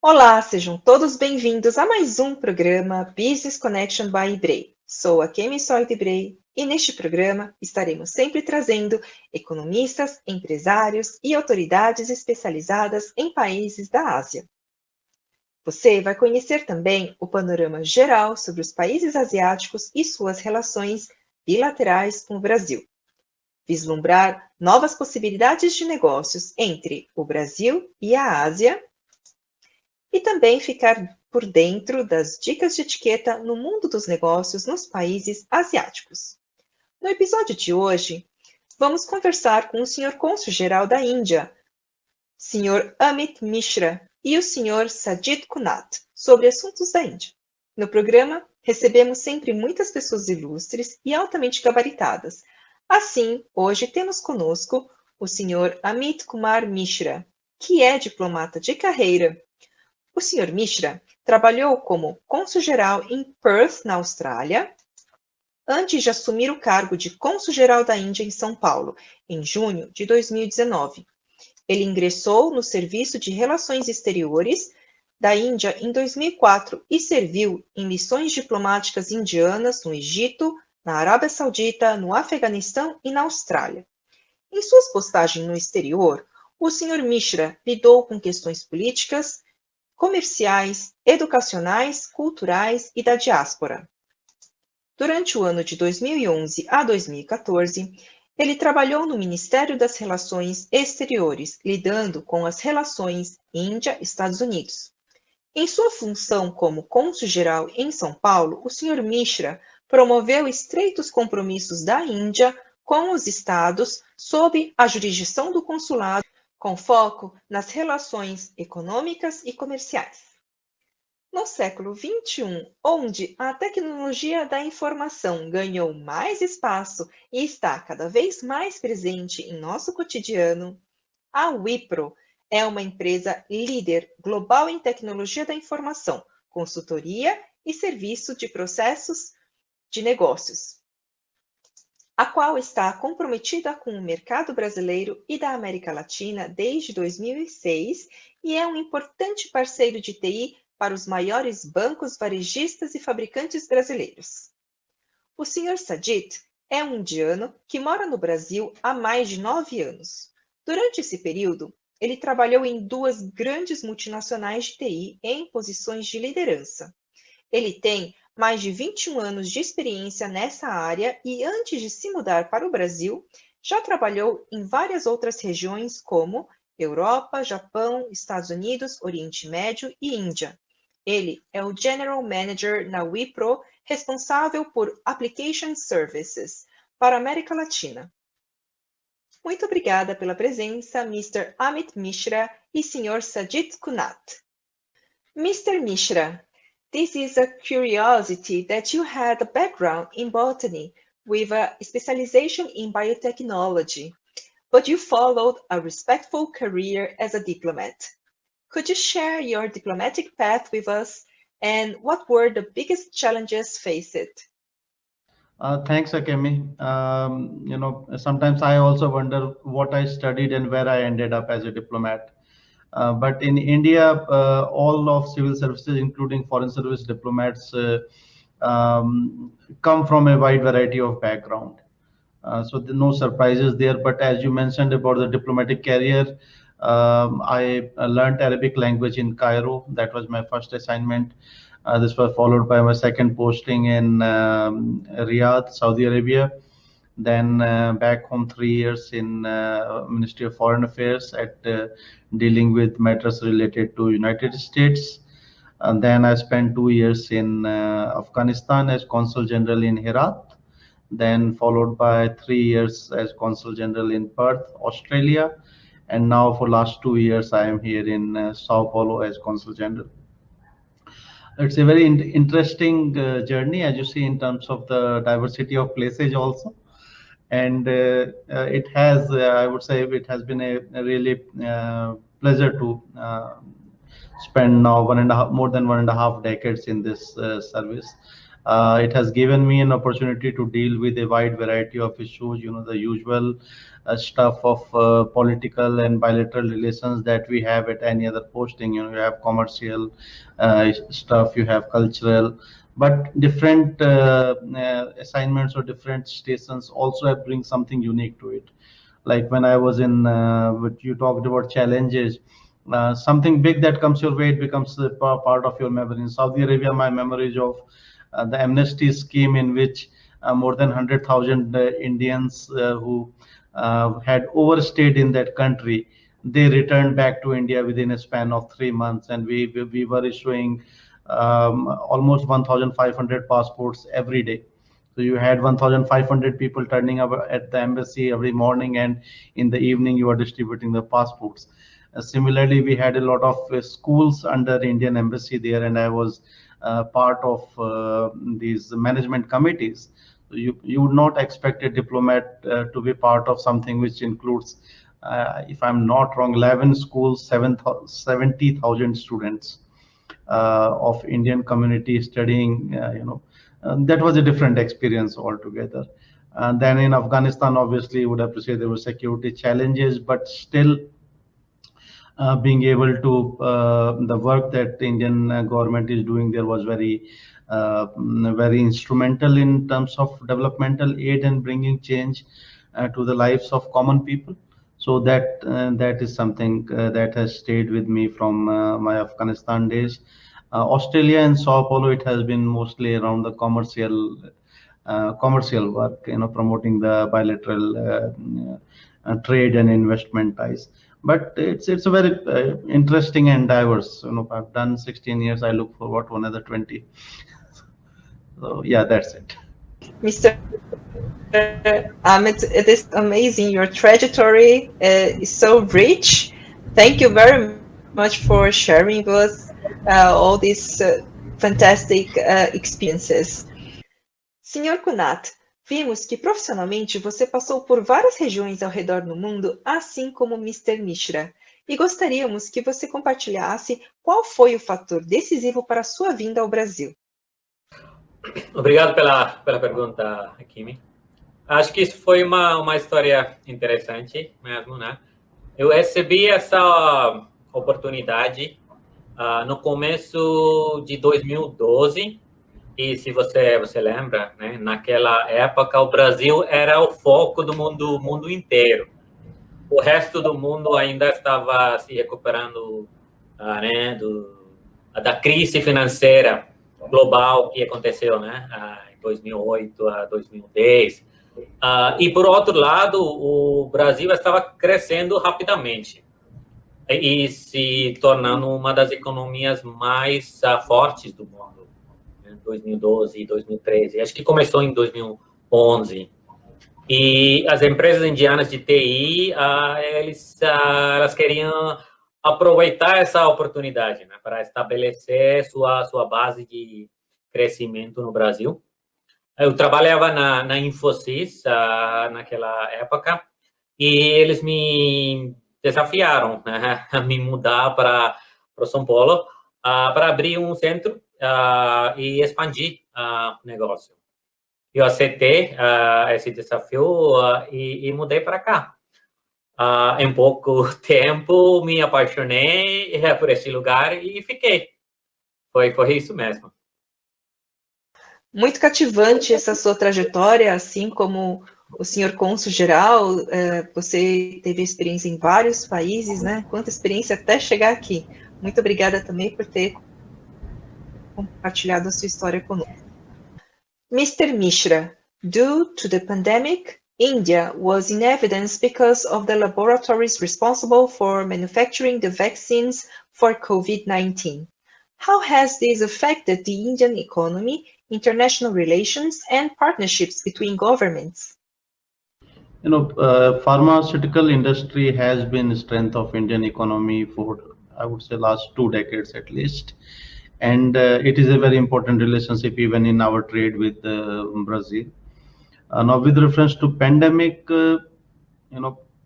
Olá, sejam todos bem-vindos a mais um programa Business Connection by Ibrei. Sou a Kemi Soid Ibrei e neste programa estaremos sempre trazendo economistas, empresários e autoridades especializadas em países da Ásia. Você vai conhecer também o panorama geral sobre os países asiáticos e suas relações bilaterais com o Brasil. Vislumbrar novas possibilidades de negócios entre o Brasil e a Ásia e também ficar por dentro das dicas de etiqueta no mundo dos negócios nos países asiáticos. No episódio de hoje, vamos conversar com o Sr. Cônsul-Geral da Índia, Sr. Amit Mishra, e o Sr. Sajid Kunat, sobre assuntos da Índia. No programa, recebemos sempre muitas pessoas ilustres e altamente gabaritadas. Assim, hoje temos conosco o Sr. Amit Kumar Mishra, que é diplomata de carreira. O Sr. Mishra trabalhou como cônsul-geral em Perth, na Austrália, antes de assumir o cargo de cônsul-geral da Índia em São Paulo, em junho de 2019. Ele ingressou no Serviço de Relações Exteriores da Índia em 2004 e serviu em missões diplomáticas indianas no Egito, na Arábia Saudita, no Afeganistão e na Austrália. Em suas postagens no exterior, o Sr. Mishra lidou com questões políticas, comerciais, educacionais, culturais e da diáspora. Durante o ano de 2011 a 2014, ele trabalhou no Ministério das Relações Exteriores, lidando com as relações Índia-Estados Unidos. Em sua função como cônsul-geral em São Paulo, o Sr. Mishra promoveu estreitos compromissos da Índia com os estados sob a jurisdição do consulado, com foco nas relações econômicas e comerciais. No século XXI, onde a tecnologia da informação ganhou mais espaço e está cada vez mais presente em nosso cotidiano, a Wipro é uma empresa líder global em tecnologia da informação, consultoria e serviço de processos de negócios, a qual está comprometida com o mercado brasileiro e da América Latina desde 2006 e é um importante parceiro de TI para os maiores bancos varejistas e fabricantes brasileiros. O Sr. Sajid é um indiano que mora no Brasil há mais de 9 anos. Durante esse período, ele trabalhou em 2 grandes multinacionais de TI em posições de liderança. Ele tem mais de 21 anos de experiência nessa área e, antes de se mudar para o Brasil, já trabalhou em várias outras regiões como Europa, Japão, Estados Unidos, Oriente Médio e Índia. Ele é o General Manager na Wipro, responsável por Application Services para a América Latina. Muito obrigada pela presença, Mr. Amit Mishra e Sr. Sajid Kunat. Mr. Mishra, this is a curiosity that you had a background in botany with a specialization in biotechnology, but you followed a respectful career as a diplomat. Could you share your diplomatic path with us and what were the biggest challenges faced? Thanks, Akemi. Sometimes I also wonder what I studied and where I ended up as a diplomat. But in India, all of civil services, including foreign service diplomats, come from a wide variety of background. So no surprises there. But as you mentioned about the diplomatic career, I learned Arabic language in Cairo. That was my first assignment. This was followed by my second posting in Riyadh, Saudi Arabia. Then back home 3 years in Ministry of Foreign Affairs at dealing with matters related to United States. And then I spent 2 years in Afghanistan as Consul General in Herat. Then followed by 3 years as Consul General in Perth, Australia. And now for last 2 years, I am here in Sao Paulo as Consul General. It's a very interesting journey, as you see, in terms of the diversity of places also. And it has, I would say, it has been a really pleasure to spend now more than 1.5 decades in this service. It has given me an opportunity to deal with a wide variety of issues, the usual stuff of political and bilateral relations that we have at any other posting. You have commercial stuff, you have cultural, but different assignments or different stations also bring something unique to it. Like when I was in, what you talked about challenges, something big that comes your way, it becomes a part of your memory. In Saudi Arabia, my memories of the amnesty scheme in which more than 100,000 Indians who had overstayed in that country, they returned back to India within a span of 3 months, and we were issuing almost 1,500 passports every day. So you had 1,500 people turning up at the embassy every morning, and in the evening you were distributing the passports. Similarly, we had a lot of schools under the Indian embassy there, and I was part of these management committees. So you would not expect a diplomat to be part of something which includes, if I'm not wrong, 11 schools, 70,000 students of Indian community studying. That was a different experience altogether. And then in Afghanistan, obviously, you would appreciate there were security challenges, but still being able to, the work that the Indian government is doing there was very instrumental in terms of developmental aid and bringing change to the lives of common people. So that is something that has stayed with me from my Afghanistan days. Australia and Sao Paulo, it has been mostly around the commercial work, promoting the bilateral trade and investment ties. But it's a very interesting and diverse. I've done 16 years. I look forward to another 20. So yeah, that's it. Mr. Ahmed, it is amazing. Your trajectory is so rich. Thank you very much for sharing with us all these fantastic experiences. Senhor Kunat, vimos que profissionalmente você passou por várias regiões ao redor do mundo, assim como Mr. Mishra, e gostaríamos que você compartilhasse qual foi o fator decisivo para a sua vinda ao Brasil. Obrigado pela pergunta, Kimi. Acho que isso foi uma história interessante mesmo, né? Eu recebi essa oportunidade no começo de 2012, e se você lembra, né, naquela época o Brasil era o foco do mundo inteiro. O resto do mundo ainda estava se recuperando né, da crise financeira global que aconteceu, né, em 2008 a 2010. E, por outro lado, o Brasil estava crescendo rapidamente e se tornando uma das economias mais fortes do mundo. 2012 e 2013, acho que começou em 2011. E as empresas indianas de TI, elas queriam aproveitar essa oportunidade, né, para estabelecer sua base de crescimento no Brasil. Eu trabalhava na Infosys naquela época, e eles me desafiaram, né, a me mudar para São Paulo para abrir um centro e expandir o negócio. Eu aceitei esse desafio e mudei para cá. Em pouco tempo, me apaixonei por esse lugar e fiquei. Foi isso mesmo. Muito cativante essa sua trajetória, assim como o senhor cônsul-geral, você teve experiência em vários países, né? Quanta experiência até chegar aqui. Muito obrigada também por ter compartilhado a sua história conosco. Mr. Mishra, due to the pandemic, India was in evidence because of the laboratories responsible for manufacturing the vaccines for COVID-19. How has this affected the Indian economy, international relations, and partnerships between governments? Pharmaceutical industry has been the strength of Indian economy for, I would say, last 2 decades at least. And it is a very important relationship even in our trade with Brazil. Now, with reference to pandemic,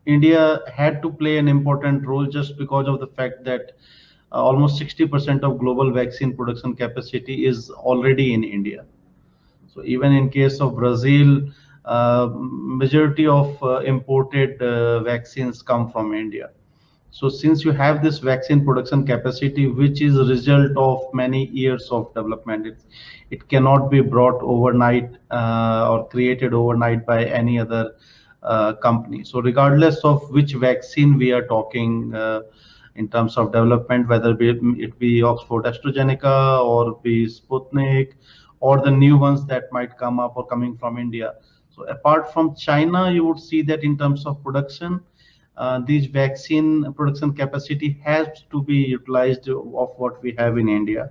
India had to play an important role just because of the fact that almost 60% of global vaccine production capacity is already in India. So even in case of Brazil, majority of imported vaccines come from India. So since you have this vaccine production capacity, which is a result of many years of development, it cannot be brought overnight or created overnight by any other company. So regardless of which vaccine we are talking in terms of development, whether it be Oxford AstraZeneca or be Sputnik or the new ones that might come up or coming from India. So apart from China, you would see that in terms of production, these vaccine production capacity has to be utilized of what we have in India.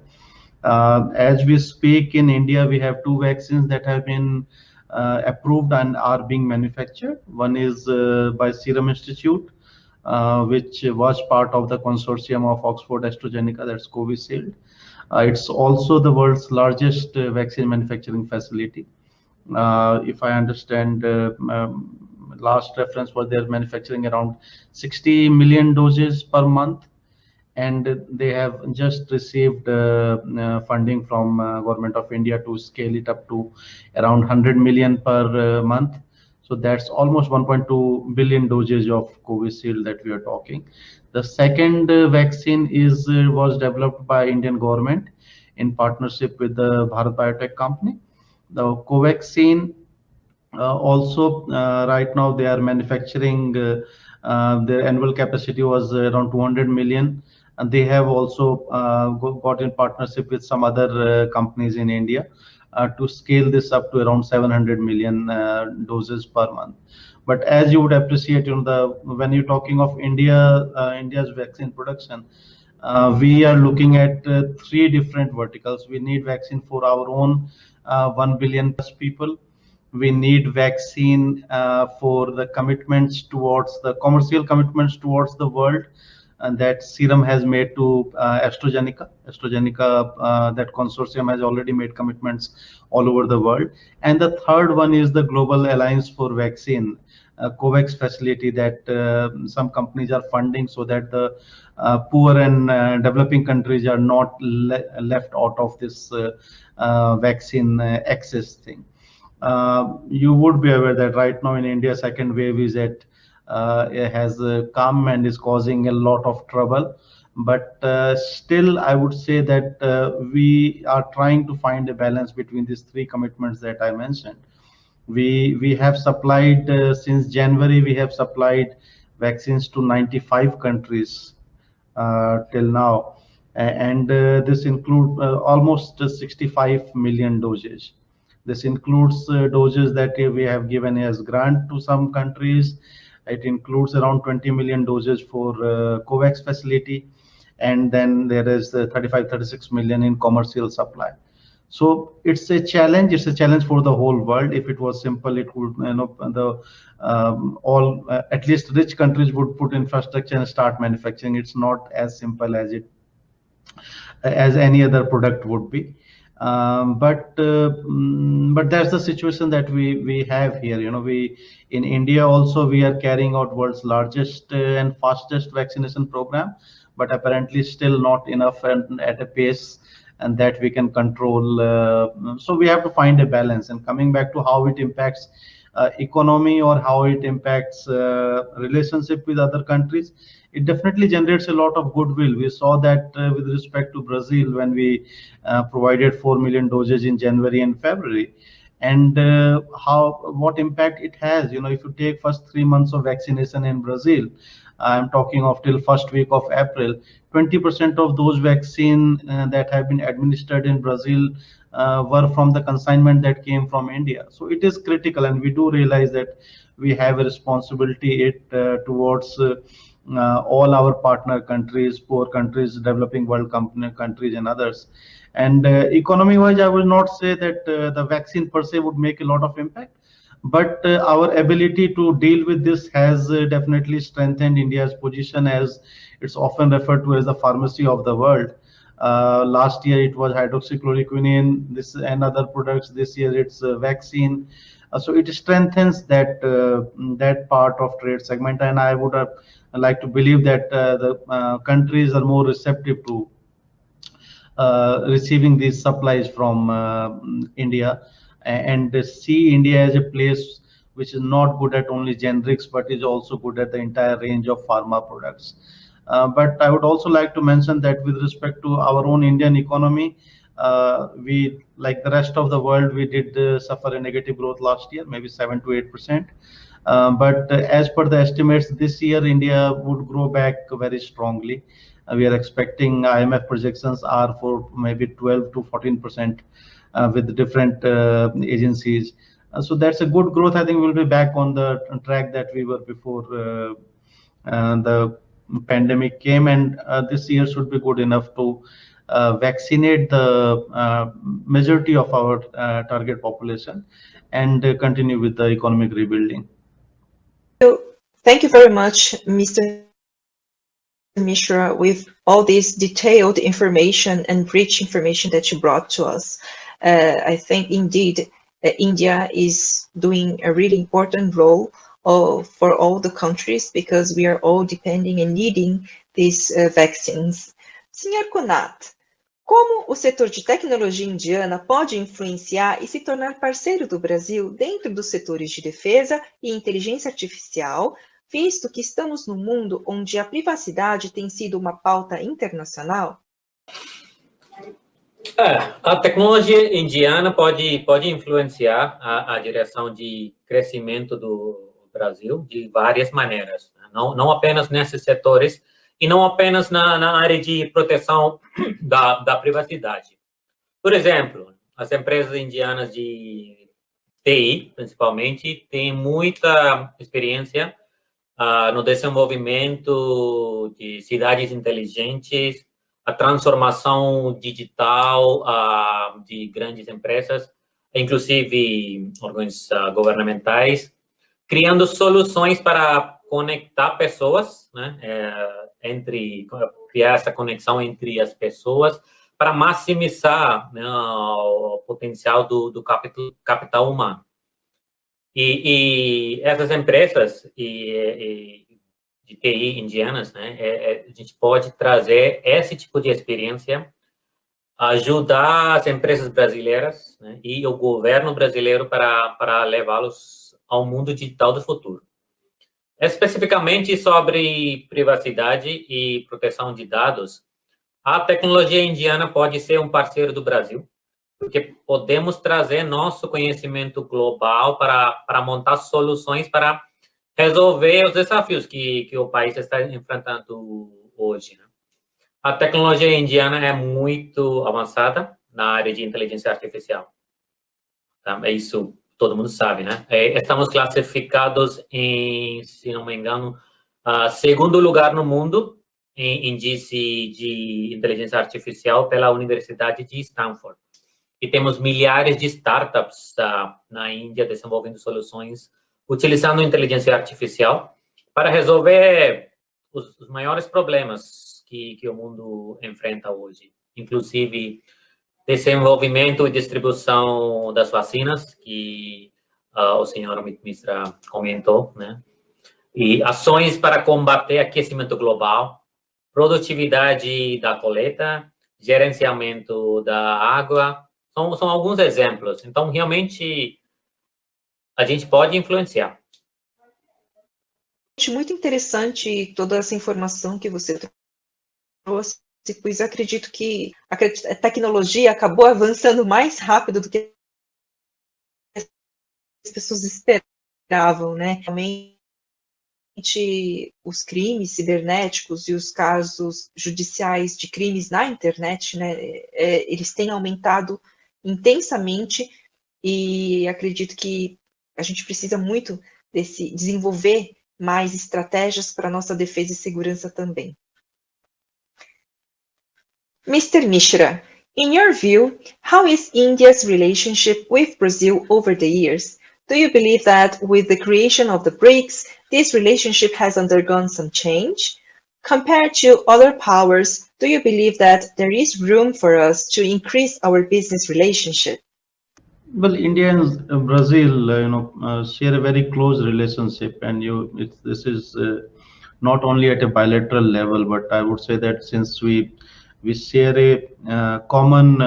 As we speak in India, we have 2 vaccines that have been approved and are being manufactured. One is by Serum Institute, which was part of the consortium of Oxford AstraZeneca, that's Covishield. It's also the world's largest vaccine manufacturing facility. If I understand, last reference was they're manufacturing around 60 million doses per month, and they have just received funding from Government of India to scale it up to around 100 million per month. So that's almost 1.2 billion doses of Covishield that we are talking. The second vaccine was developed by Indian government in partnership with the Bharat Biotech company. The Covaxin also right now they are manufacturing, their annual capacity was around 200 million, and they have also got in partnership with some other companies in India to scale this up to around 700 million doses per month. But as you would appreciate, when you're talking of India's vaccine production, we are looking at 3 different verticals. We need vaccine for our own 1 billion plus people. We need vaccine for the commitments towards the commercial commitments towards the world, and that Serum has made to AstraZeneca. That consortium has already made commitments all over the world. And the third one is the Global Alliance for Vaccine, COVAX facility that some companies are funding so that the poor and developing countries are not left out of this vaccine access thing. You would be aware that right now in India, second wave is it has come and is causing a lot of trouble. But still, I would say that we are trying to find a balance between these 3 commitments that I mentioned. We have supplied since January, we have supplied vaccines to 95 countries till now, and this includes almost 65 million doses. This includes doses that we have given as grant to some countries. It includes around 20 million doses for COVAX facility, and then there is 36 million in commercial supply. So it's a challenge. It's a challenge for the whole world. If it was simple, it would, at least rich countries would put infrastructure and start manufacturing. It's not as simple as any other product would be. But that's the situation that we have here. In India also we are carrying out world's largest and fastest vaccination program, but apparently still not enough and at a pace and that we can control. So we have to find a balance. And coming back to how it impacts economy or how it impacts relationship with other countries, it definitely generates a lot of goodwill. We saw that with respect to Brazil when we provided 4 million doses in January and February, and what impact it has. If you take first 3 months of vaccination in Brazil, I'm talking of till first week of April, 20% of those vaccine that have been administered in Brazil were from the consignment that came from India. So it is critical, and we do realize that we have a responsibility towards all our partner countries, poor countries, developing world countries and others. And economy wise, I will not say that the vaccine per se would make a lot of impact, but our ability to deal with this has definitely strengthened India's position, as it's often referred to as the pharmacy of the world. Last year it was hydroxychloroquine, and other products. This year it's vaccine. So it strengthens that part of trade segment, and I would like to believe that the countries are more receptive to receiving these supplies from India. and see India as a place which is not good at only generics, but is also good at the entire range of pharma products. But I would also like to mention that with respect to our own Indian economy, we, like the rest of the world, we did suffer a negative growth last year, maybe 7 to 8%. But as per the estimates, this year India would grow back very strongly. We are expecting IMF projections are for maybe 12 to 14% with different agencies. So that's a good growth. I think we'll be back on the track that we were before the pandemic came, and this year should be good enough to vaccinate the majority of our target population and continue with the economic rebuilding. Thank you very much, Mr. Mishra, with all this detailed information and rich information that you brought to us. I think indeed India is doing a really important role for all the countries, because we are all depending and needing these vaccines. Sr. Kunat, como o setor de tecnologia indiana pode influenciar e se tornar parceiro do Brasil dentro dos setores de defesa e inteligência artificial, visto que estamos num mundo onde a privacidade tem sido uma pauta internacional? A tecnologia indiana pode influenciar a direção de crescimento do Brasil de várias maneiras, não apenas nesses setores e não apenas na área de proteção da privacidade. Por exemplo, as empresas indianas de TI, principalmente, têm muita experiência no desenvolvimento de cidades inteligentes, a transformação digital de grandes empresas, inclusive órgãos governamentais, criando soluções para conectar pessoas, né, criar essa conexão entre as pessoas para maximizar, né, o potencial do capital humano. E essas empresas de TI indianas, né, a gente pode trazer esse tipo de experiência, ajudar as empresas brasileiras, né, e o governo brasileiro para levá-los ao mundo digital do futuro. Especificamente sobre privacidade e proteção de dados, a tecnologia indiana pode ser um parceiro do Brasil, porque podemos trazer nosso conhecimento global para montar soluções para resolver os desafios que o país está enfrentando hoje, né? A tecnologia indiana é muito avançada na área de inteligência artificial. Tá? Isso todo mundo sabe, né? Estamos classificados em, se não me engano, segundo lugar no mundo em índice de inteligência artificial pela Universidade de Stanford. E temos milhares de startups na Índia desenvolvendo soluções utilizando inteligência artificial para resolver os maiores problemas que o mundo enfrenta hoje, inclusive desenvolvimento e distribuição das vacinas, que o senhor Mishra comentou, né? E ações para combater aquecimento global, produtividade da coleta, gerenciamento da água, são alguns exemplos. Então, realmente, a gente pode influenciar. Muito interessante toda essa informação que você trouxe, pois acredito que a tecnologia acabou avançando mais rápido do que as pessoas esperavam, né? Realmente, os crimes cibernéticos e os casos judiciais de crimes na internet, né, eles têm aumentado intensamente, e acredito que a gente precisa muito desenvolver mais estratégias para nossa defesa e segurança também. Mr. Mishra, in your view, how is India's relationship with Brazil over the years? Do you believe that with the creation of the BRICS, this relationship has undergone some change? Compared to other powers, do you believe that there is room for us to increase our business relationship? Well, India and Brazil, share a very close relationship, and this is not only at a bilateral level, but I would say that since we We share a common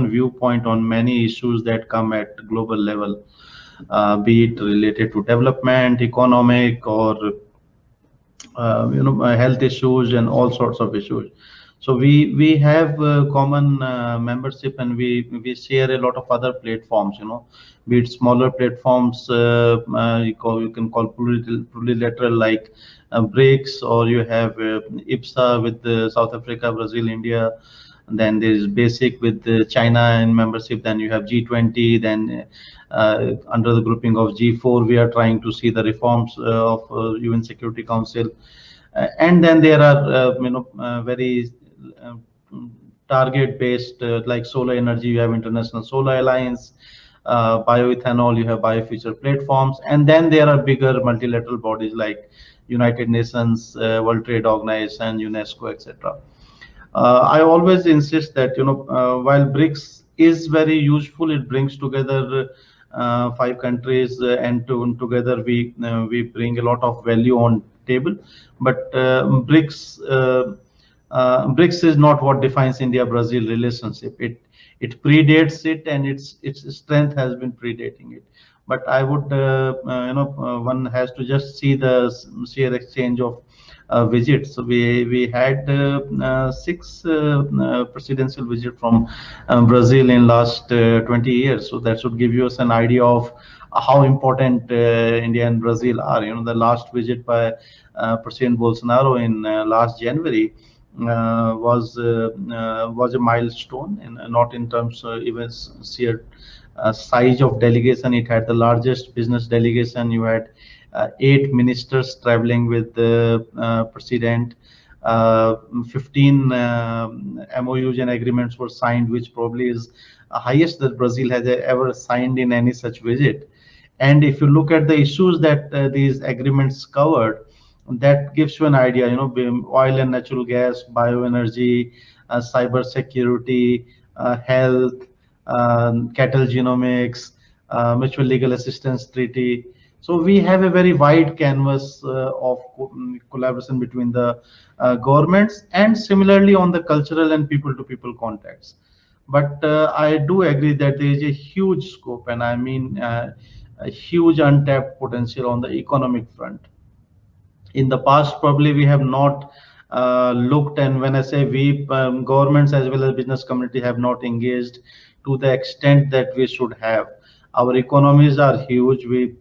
viewpoint on many issues that come at global level, be it related to development, economic, or health issues and all sorts of issues. So we have common membership, and we share a lot of other platforms, be it smaller platforms, you can call plurilateral, like BRICS, or you have IPSA with South Africa, Brazil, India. And then there is BASIC with China in membership. Then you have G20. Then under the grouping of G4, we are trying to see the reforms of UN Security Council. And then there are very target-based, like solar energy. You have International Solar Alliance. Bioethanol, you have biofuture platforms. And then there are bigger multilateral bodies like United Nations, World Trade Organization, UNESCO, etc. I always insist that while BRICS is very useful, it brings together 5 countries, and together we bring a lot of value on table. But BRICS is not what defines India-Brazil relationship. It predates it, and its strength has been predating it. But I would, one has to just see the sheer exchange of visits. So we had 6 presidential visits from Brazil in last 20 years. So that should give you us an idea of how important India and Brazil are. The last visit by President Bolsonaro in last January was a milestone, and not in terms of even sheer size of delegation. It had the largest business delegation. You had 8 ministers traveling with the president. 15 MOUs and agreements were signed, which probably is the highest that Brazil has ever signed in any such visit. And if you look at the issues that these agreements covered, that gives you an idea. Oil and natural gas, bioenergy, cyber security, health, cattle genomics, mutual legal assistance treaty. So we have a very wide canvas of collaboration between the governments, and similarly on the cultural and people-to-people contacts. But I do agree that there is a huge scope, and I mean a huge untapped potential on the economic front. In the past, probably we have not looked, and when I say we, governments as well as business community have not engaged to the extent that we should have. Our economies are huge. We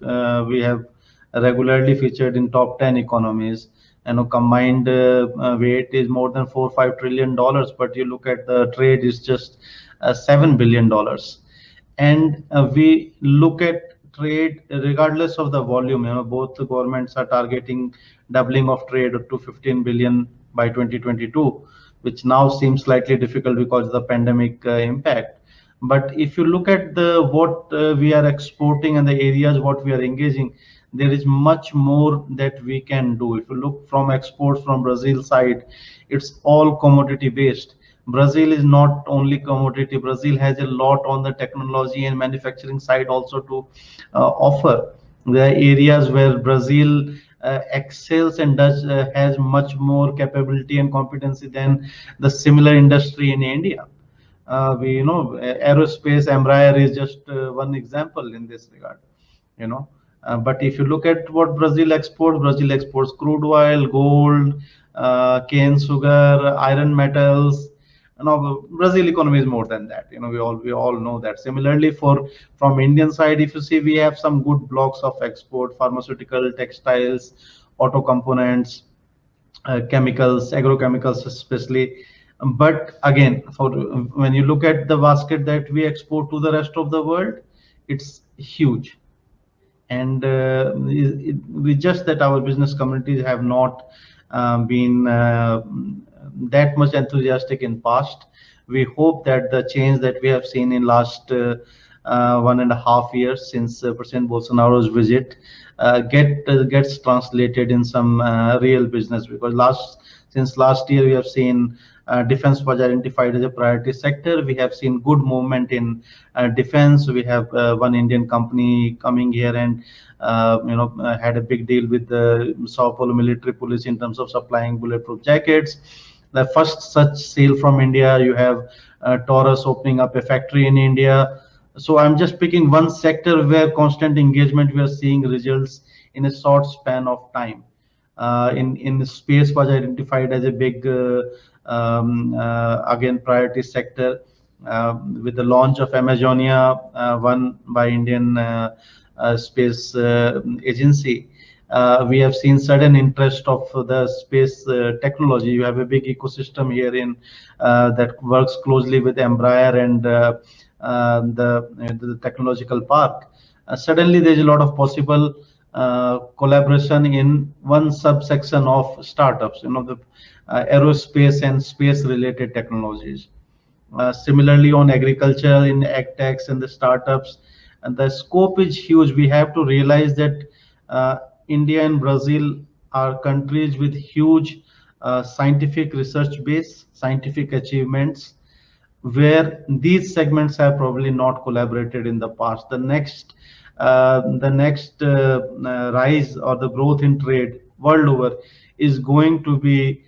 have regularly featured in top 10 economies, and combined weight is more than $4 or $5 trillion. But you look at the trade is just $7 billion, and we look at trade regardless of the volume. Both the governments are targeting doubling of trade to 15 billion by 2022, which now seems slightly difficult because of the pandemic impact. But if you look at what we are exporting and the areas what we are engaging, there is much more that we can do. If you look from exports from Brazil side, it's all commodity based. Brazil is not only commodity. Brazil has a lot on the technology and manufacturing side also to offer. There are areas where Brazil excels and has much more capability and competency than the similar industry in India. We aerospace, Embraer is just one example in this regard. But if you look at what Brazil exports crude oil, gold, cane sugar, iron metals. Brazil economy is more than that. We all know that. Similarly, from Indian side, if you see, we have some good blocks of export: pharmaceutical, textiles, auto components, chemicals, agrochemicals especially. But again, when you look at the basket that we export to the rest of the world, it's huge. And we just that our business communities have not been that much enthusiastic in past. We hope that the change that we have seen in last 1.5 years since President Bolsonaro's visit gets translated in some real business, because since last year we have seen defense was identified as a priority sector. We have seen good movement in defense. We have one Indian company coming here and had a big deal with the Sao Paulo military police in terms of supplying bulletproof jackets. The first such sale from India, you have Taurus opening up a factory in India. So I'm just picking one sector where constant engagement, we are seeing results in a short span of time. In space was identified as a big, again, priority sector with the launch of Amazonia, won by Indian space agency. We have seen sudden interest of the space technology. You have a big ecosystem here in that works closely with Embraer and the technological park. Suddenly, there's a lot of possible collaboration in one subsection of startups, the aerospace and space-related technologies. Similarly, on agriculture, in agtechs and the startups, and the scope is huge. We have to realize that India and Brazil are countries with huge scientific research base, scientific achievements, where these segments have probably not collaborated in the past. The next rise or the growth in trade world over is going to be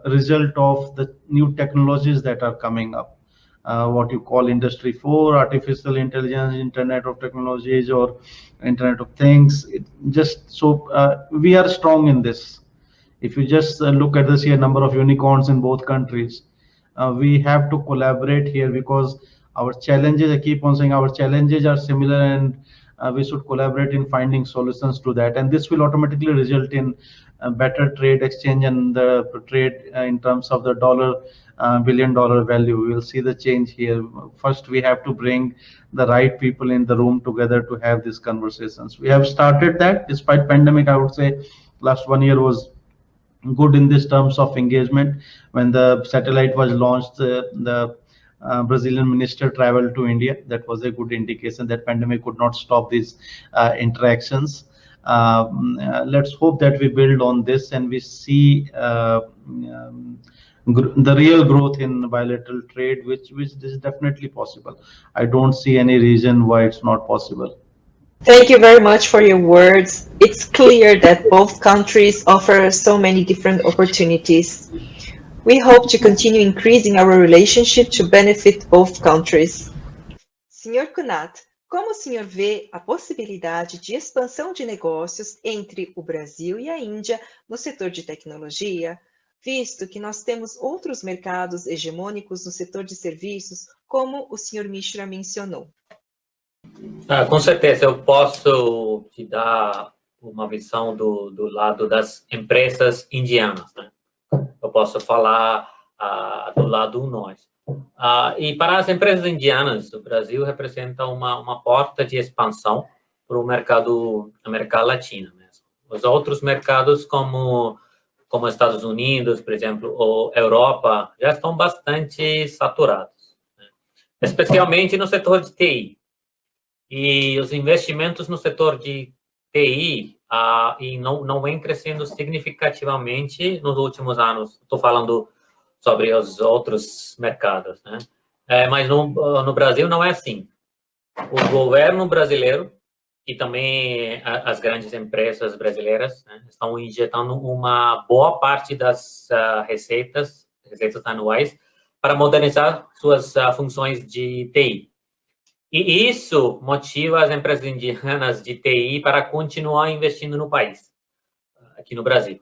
result of the new technologies that are coming up. What you call Industry 4, artificial intelligence, Internet of Technologies, or Internet of Things. We are strong in this. If you just look at the sheer number of unicorns in both countries, we have to collaborate here because our challenges, I keep on saying, our challenges are similar, and we should collaborate in finding solutions to that. And this will automatically result in better trade exchange and the trade in terms of the billion-dollar value. We will see the change here. First, we have to bring the right people in the room together to have these conversations. We have started that despite pandemic. I would say last 1 year was good in this terms of engagement. When the satellite was launched, the Brazilian minister traveled to India. That was a good indication that pandemic could not stop these interactions. Let's hope that we build on this and we see the real growth in bilateral trade, which is definitely possible. I don't see any reason why it's not possible. Thank you very much for your words. It's clear that both countries offer so many different opportunities. We hope to continue increasing our relationship to benefit both countries. Sr. Kunat, como o senhor vê a possibilidade de expansão de negócios entre o Brasil e a Índia no setor de tecnologia, visto que nós temos outros mercados hegemônicos no setor de serviços, como o Sr. Mishra mencionou? Com certeza, eu posso te dar uma visão do lado das empresas indianas, né? Eu posso falar do lado nós. E para as empresas indianas, o Brasil representa uma porta de expansão para o mercado da América Latina mesmo. Os outros mercados, como Estados Unidos, por exemplo, ou Europa, já estão bastante saturados, né? Especialmente no setor de TI. E os investimentos no setor de TI não vem crescendo significativamente nos últimos anos. Estou falando sobre os outros mercados, né? Mas no Brasil não é assim. O governo brasileiro e também as grandes empresas brasileiras, né, estão injetando uma boa parte das receitas anuais para modernizar suas funções de TI. E isso motiva as empresas indianas de TI para continuar investindo no país, aqui no Brasil.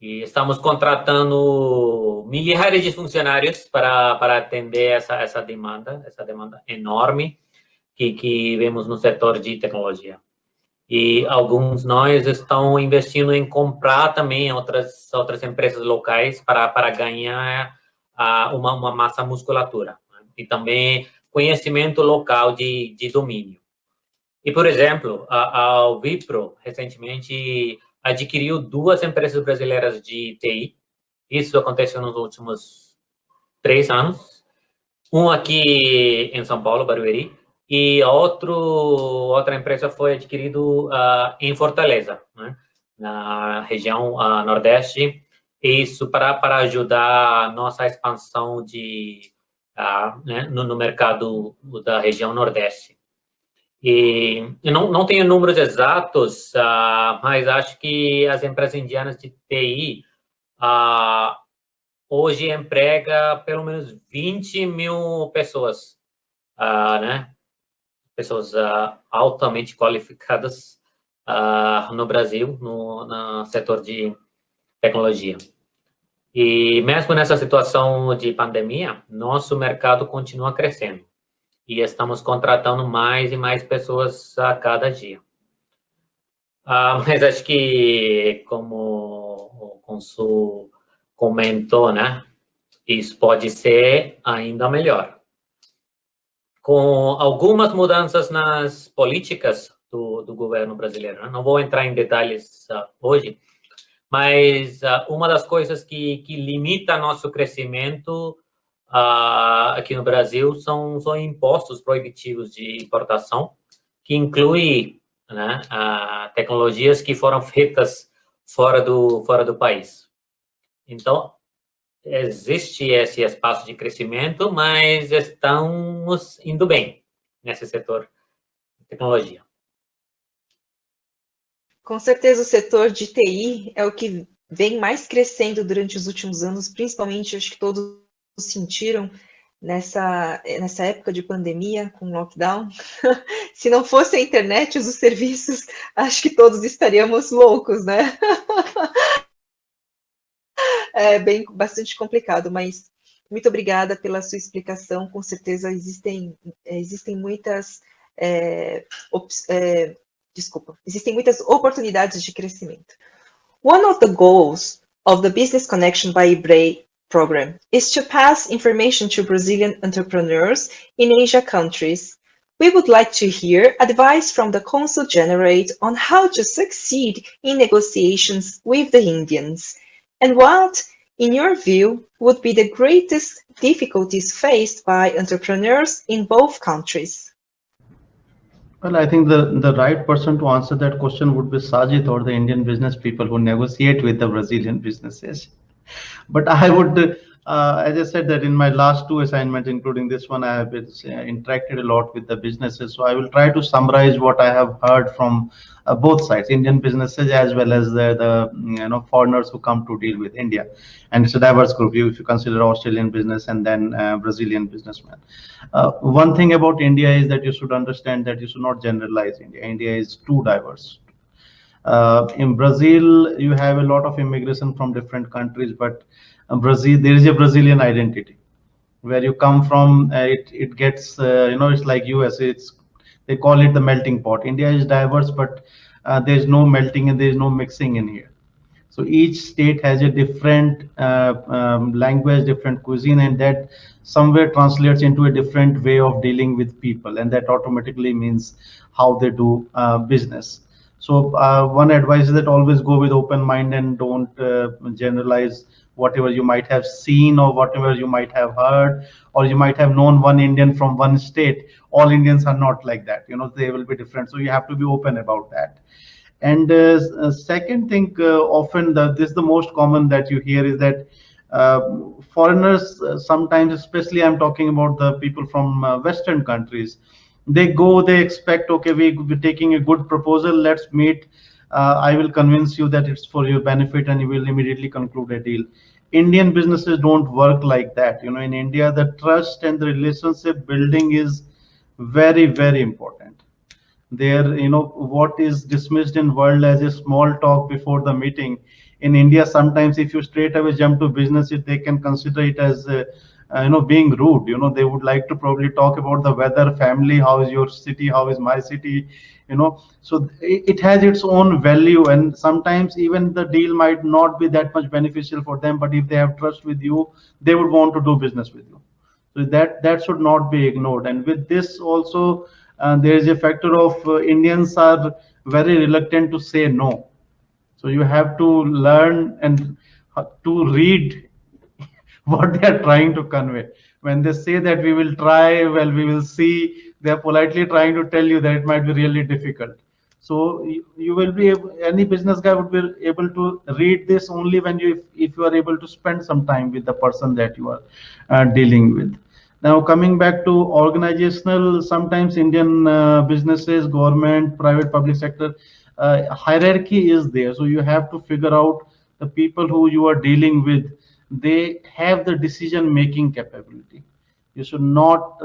E estamos contratando milhares de funcionários para atender essa demanda enorme que vemos no setor de tecnologia. E alguns nós estão investindo em comprar também outras empresas locais para ganhar uma massa musculatura, né? E também conhecimento local de domínio. E, por exemplo, a Wipro recentemente adquiriu 2 empresas brasileiras de TI. Isso aconteceu nos últimos 3 anos. Um aqui em São Paulo, Barueri, e outra empresa foi adquirida em Fortaleza, né, na região Nordeste. Isso para ajudar a nossa expansão né, no mercado da região Nordeste. E eu não tenho números exatos, mas acho que as empresas indianas de TI hoje emprega pelo menos 20 mil pessoas, né? Pessoas altamente qualificadas no Brasil, no setor de tecnologia. E mesmo nessa situação de pandemia, nosso mercado continua crescendo. E estamos contratando mais e mais pessoas a cada dia. Mas acho que, como o Consul comentou, né? Isso pode ser ainda melhor. Com algumas mudanças nas políticas do governo brasileiro, né? Não vou entrar em detalhes hoje, mas uma das coisas que limita nosso crescimento aqui no Brasil são impostos proibitivos de importação, que inclui, né, tecnologias que foram feitas fora do país. Então, existe esse espaço de crescimento, mas estamos indo bem nesse setor de tecnologia. Com certeza o setor de TI é o que vem mais crescendo durante os últimos anos, principalmente, acho que todos sentiram nessa época de pandemia, com lockdown. Se não fosse a internet, os serviços, acho que todos estaríamos loucos, né? É bastante complicado, mas muito obrigada pela sua explicação. Com certeza existem muitas existem muitas oportunidades de crescimento. One of the goals of the Business Connection by IBRAE program is to pass information to Brazilian entrepreneurs in Asia countries. We would like to hear advice from the Consul General on how to succeed in negotiations with the Indians, and what, in your view, would be the greatest difficulties faced by entrepreneurs in both countries? Well, I think the right person to answer that question would be Sajid or the Indian business people who negotiate with the Brazilian businesses. But I would, as I said, that in my last two assignments, including this one, I have been, interacted a lot with the businesses. So I will try to summarize what I have heard from both sides, Indian businesses as well as the foreigners who come to deal with India. And it's a diverse group if you consider Australian business and then Brazilian businessmen. One thing about India is that you should understand that you should not generalize India. India is too diverse. In Brazil, you have a lot of immigration from different countries, but Brazil, there is a Brazilian identity. Where you come from, it gets, it's like US, they call it the melting pot. India is diverse, but there's no melting and there's no mixing in here. So each state has a different language, different cuisine, and that somewhere translates into a different way of dealing with people, and that automatically means how they do business. So one advice is that always go with open mind and don't generalize whatever you might have seen or whatever you might have heard, or you might have known one Indian from one state. All Indians are not like that. They will be different. So you have to be open about that. And second thing, often this is the most common that you hear is that foreigners sometimes, especially I'm talking about the people from Western countries, they expect, okay, we're taking a good proposal, let's meet. I will convince you that it's for your benefit and you will immediately conclude a deal. Indian businesses don't work like that. In India, the trust and the relationship building is very, very important. There, what is dismissed in world as a small talk before the meeting, in India, sometimes if you straight away jump to business, they can consider it as being rude. They would like to probably talk about the weather, family, how is your city, how is my city, so it has its own value, and sometimes even the deal might not be that much beneficial for them, but if they have trust with you, they would want to do business with you. So that should not be ignored. And with this also, there is a factor of Indians are very reluctant to say no. So you have to learn and to read what they are trying to convey. When they say that we will try, well, we will see, they are politely trying to tell you that it might be really difficult. So you will be able, any business guy would be able to read this only when if you are able to spend some time with the person that you are dealing with. Now coming back to organizational, sometimes Indian businesses, government, private, public sector, hierarchy is there. So you have to figure out the people who you are dealing with. they have the decision-making capability. You should not,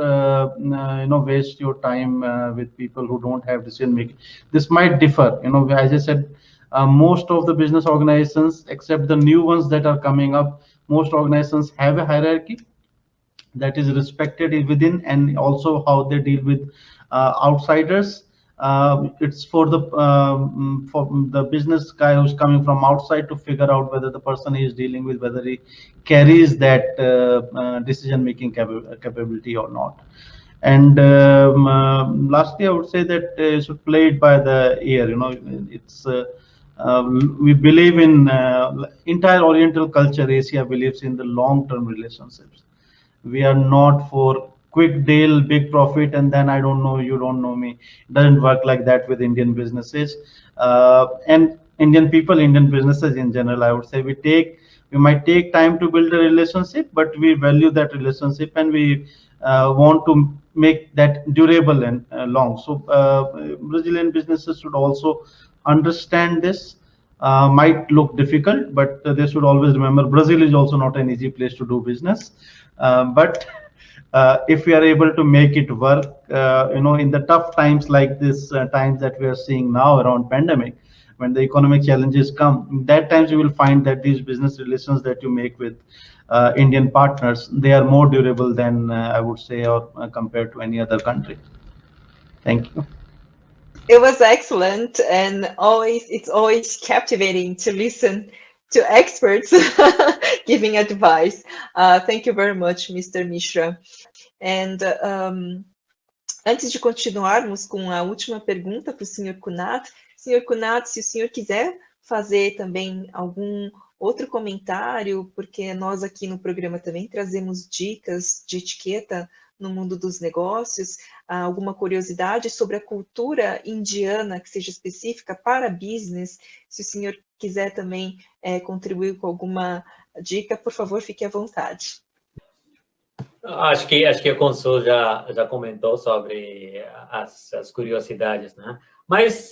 waste your time with people who don't have decision-making. This might differ, as I said, most of the business organizations, except the new ones that are coming up, most organizations have a hierarchy that is respected within, and also how they deal with outsiders. It's for the business guy who's coming from outside to figure out whether the person he is dealing with, whether he carries that decision-making capability or not. And lastly, I would say that you should play it by the ear. It's we believe in entire Oriental culture. Asia believes in the long-term relationships. We are not for quick deal, big profit, and then I don't know you, don't know me. It doesn't work like that with Indian businesses and Indian people, Indian businesses in general. I would say we might take time to build a relationship, but we value that relationship, and we want to make that durable and long. So Brazilian businesses should also understand this. Might look difficult, but they should always remember Brazil is also not an easy place to do business. But if we are able to make it work, in the tough times like this, times that we are seeing now around pandemic, when the economic challenges come, that times you will find that these business relations that you make with Indian partners, they are more durable than I would say, or compared to any other country. Thank you. It was excellent, and it's always captivating to listen to experts giving advice. Thank you very much, Mr. Mishra. And antes de continuarmos com a última pergunta para o Sr. Kunat, Sr. Kunat, se o senhor quiser fazer também algum outro comentário, porque nós aqui no programa também trazemos dicas de etiqueta no mundo dos negócios, alguma curiosidade sobre a cultura indiana que seja específica para business, se o senhor quiser também contribuir com alguma dica, por favor, fique à vontade. Acho que o Consul já comentou sobre as curiosidades, né? Mas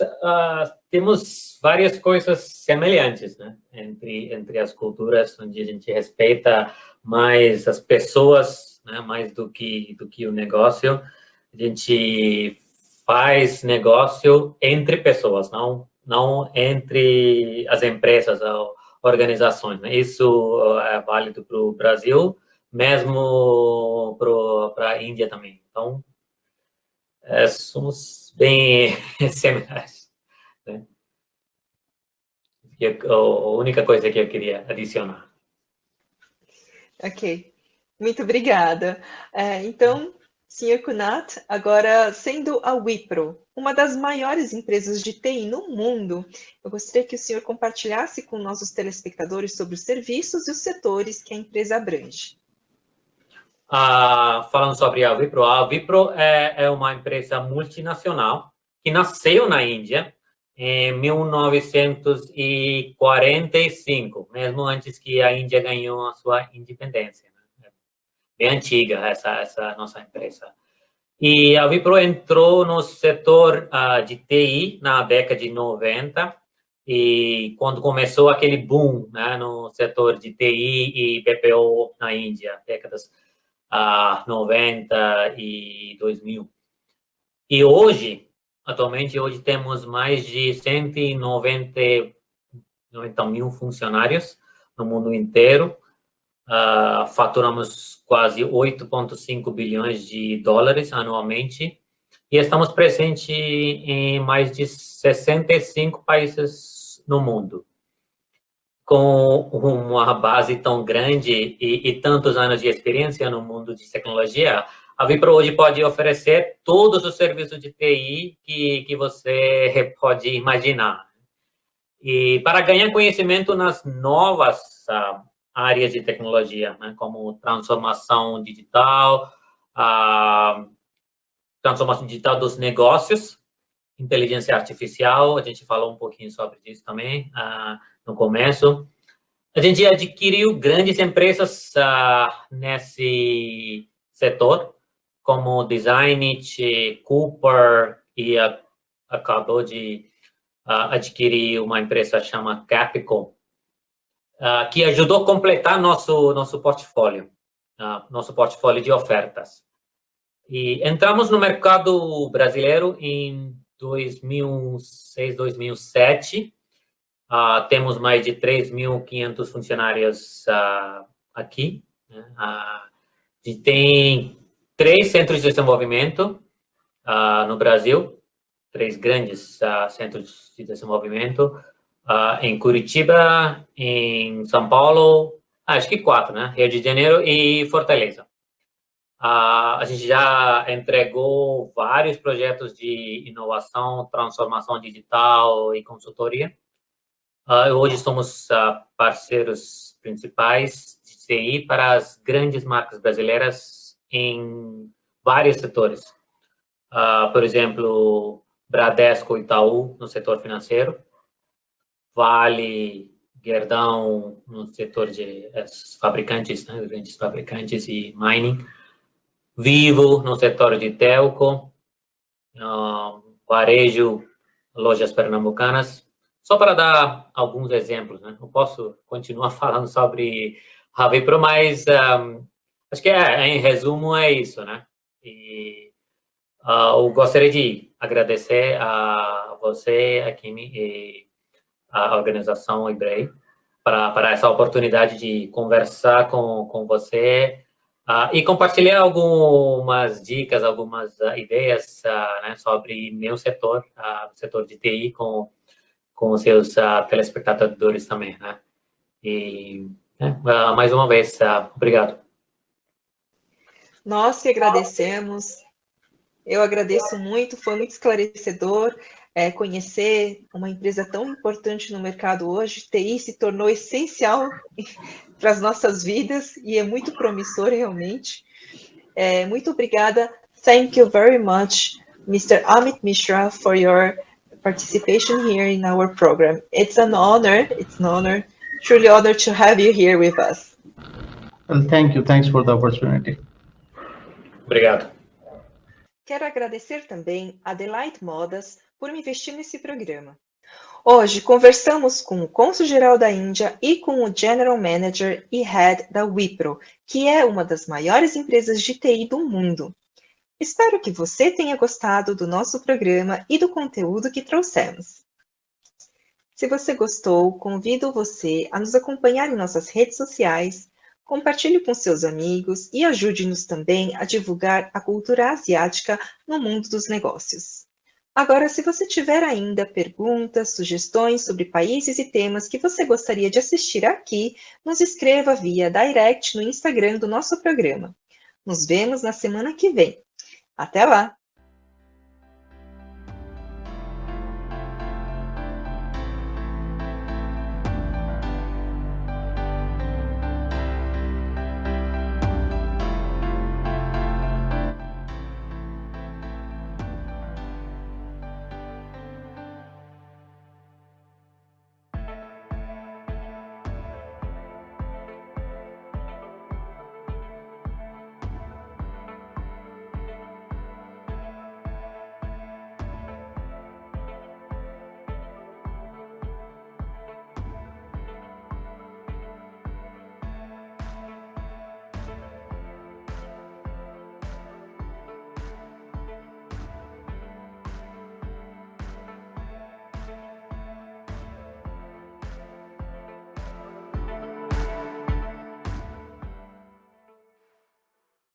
temos várias coisas semelhantes, né? Entre as culturas, onde a gente respeita mais as pessoas, né? Mais do que o negócio. A gente faz negócio entre pessoas, não entre as empresas ou organizações, né? Isso é válido para o Brasil, mesmo para a Índia também. Então, somos bem semelhantes, né? A única coisa que eu queria adicionar. Ok, muito obrigada. Então, Sr. Kunat, agora, sendo a Wipro uma das maiores empresas de TI no mundo, eu gostaria que o senhor compartilhasse com nossos telespectadores sobre os serviços e os setores que a empresa abrange. Falando sobre a Wipro é uma empresa multinacional que nasceu na Índia em 1945, mesmo antes que a Índia ganhou a sua independência. Bem antiga essa nossa empresa. E a Wipro entrou no setor de TI na década de 90, e quando começou aquele boom, né, no setor de TI e BPO na Índia, décadas 90 e 2000. E atualmente temos mais de 190 mil funcionários no mundo inteiro. Faturamos quase 8,5 bilhões de dólares anualmente e estamos presentes em mais de 65 países no mundo. Com uma base tão grande e tantos anos de experiência no mundo de tecnologia, a Wipro hoje pode oferecer todos os serviços de TI que você pode imaginar. E para ganhar conhecimento nas novas áreas de tecnologia, né, como transformação digital dos negócios, inteligência artificial, a gente falou um pouquinho sobre isso também no começo. A gente adquiriu grandes empresas nesse setor, como Designit, Cooper, e acabou de adquirir uma empresa chamada Capco. que ajudou a completar nosso portfólio de ofertas. E entramos no mercado brasileiro em 2006, 2007. Temos mais de 3.500 funcionários aqui. A gente tem 3 centros de desenvolvimento no Brasil, 3 grandes centros de desenvolvimento, em Curitiba, em São Paulo, acho que 4, né? Rio de Janeiro e Fortaleza. A gente já entregou vários projetos de inovação, transformação digital e consultoria. Hoje somos parceiros principais de TI para as grandes marcas brasileiras em vários setores. Por exemplo, Bradesco e Itaú no setor financeiro, Vale, Gerdau no setor de fabricantes, né, grandes fabricantes e mining, Vivo no setor de telco, varejo, lojas pernambucanas. Só para dar alguns exemplos, né? Eu posso continuar falando sobre a Vipro, mas acho que em resumo é isso, né? E eu gostaria de agradecer a você, a Kimi e a organização Ebrei para essa oportunidade de conversar com você e compartilhar algumas dicas, algumas ideias né, sobre meu setor, setor de TI, com os seus telespectadores também, né? E, mais uma vez, obrigado. Nós que agradecemos. Eu agradeço muito, foi muito esclarecedor conhecer uma empresa tão importante no mercado hoje. TI se tornou essencial para as nossas vidas e é muito promissor realmente. Muito obrigada. Thank you very much, Mr. Amit Mishra, for your participation here in our program. It's an honor, truly honored to have you here with us. Well, thank you. Thanks for the opportunity. Obrigado. Quero agradecer também a Delight Modas por me investir nesse programa. Hoje conversamos com o cônsul-geral da Índia e com o General Manager e Head da Wipro, que é uma das maiores empresas de TI do mundo. Espero que você tenha gostado do nosso programa e do conteúdo que trouxemos. Se você gostou, convido você a nos acompanhar em nossas redes sociais, compartilhe com seus amigos e ajude-nos também a divulgar a cultura asiática no mundo dos negócios. Agora, se você tiver ainda perguntas, sugestões sobre países e temas que você gostaria de assistir aqui, nos escreva via direct no Instagram do nosso programa. Nos vemos na semana que vem. Até lá!